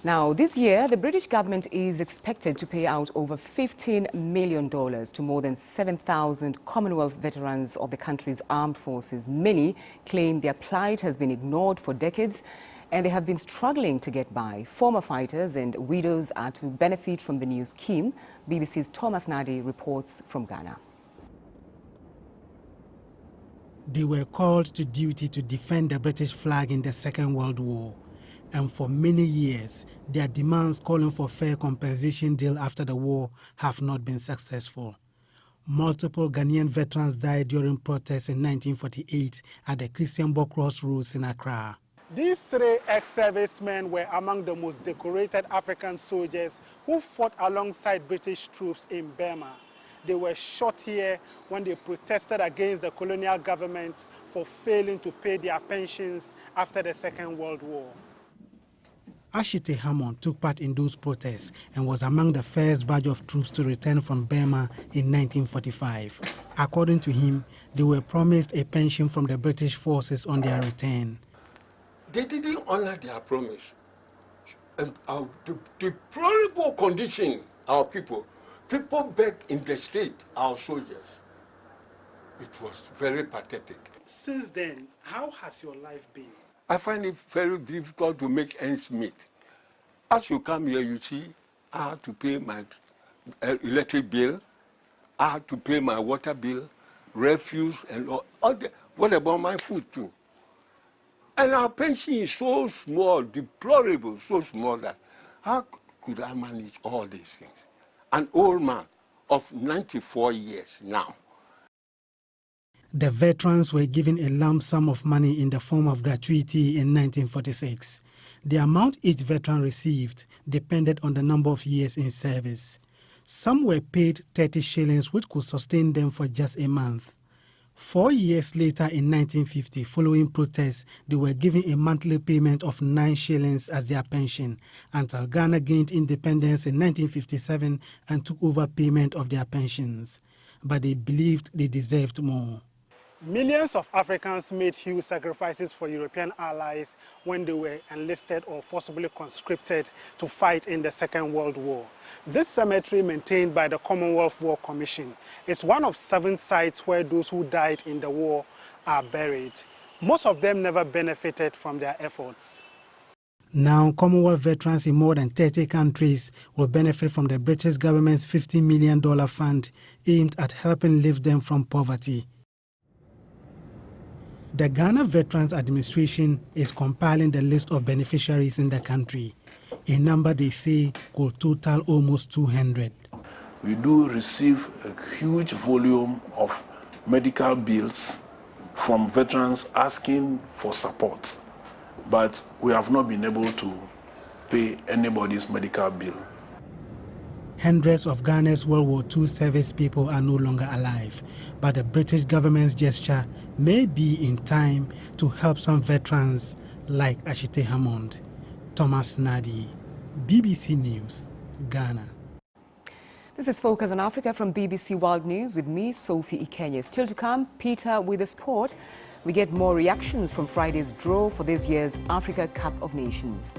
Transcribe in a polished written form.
Now, this year, the British government is expected to pay out over $15 million to more than 7,000 Commonwealth veterans of the country's armed forces. Many claim their plight has been ignored for decades and they have been struggling to get by. Former fighters and widows are to benefit from the new scheme. BBC's Thomas Nadi reports from Ghana. They were called to duty to defend the British flag in the Second World War. And for many years, their demands calling for fair compensation deal after the war have not been successful. Multiple Ghanaian veterans died during protests in 1948 at the Christian Crossroads in Accra. These three ex-servicemen were among the most decorated African soldiers who fought alongside British troops in Burma. They were shot here when they protested against the colonial government for failing to pay their pensions after the Second World War. Ashite Hammond took part in those protests and was among the first batch of troops to return from Burma in 1945. According to him, they were promised a pension from the British forces on their return. They didn't honor their promise. And the deplorable condition, our people begged in the street, our soldiers. It was very pathetic. Since then, how has your life been? I find it very difficult to make ends meet. As you come here, you see, I have to pay my electric bill, I have to pay my water bill, refuse, and all what about my food too? And our pension is so small, deplorable, so small that how could I manage all these things? An old man of 94 years now. The veterans were given a lump sum of money in the form of gratuity in 1946. The amount each veteran received depended on the number of years in service. Some were paid 30 shillings, which could sustain them for just a month. 4 years later, in 1950, following protests, they were given a monthly payment of 9 shillings as their pension, until Ghana gained independence in 1957 and took over payment of their pensions. But they believed they deserved more. Millions of Africans made huge sacrifices for European allies when they were enlisted or forcibly conscripted to fight in the Second World War. This cemetery, maintained by the Commonwealth War Commission, is one of 7 sites where those who died in the war are buried. Most of them never benefited from their efforts. Now, Commonwealth veterans in more than 30 countries will benefit from the British government's $50 million fund aimed at helping lift them from poverty. The Ghana Veterans Administration is compiling the list of beneficiaries in the country, a number they say could total almost 200. We do receive a huge volume of medical bills from veterans asking for support, but we have not been able to pay anybody's medical bill. Hundreds of Ghana's World War II service people are no longer alive, but the British government's gesture may be in time to help some veterans like Ashite Hammond. Thomas Nadi, BBC News, Ghana. This is Focus on Africa from BBC World News with me, Sophie Ikenye. Still to come, Peter with the sport. We get more reactions from Friday's draw for this year's Africa Cup of Nations.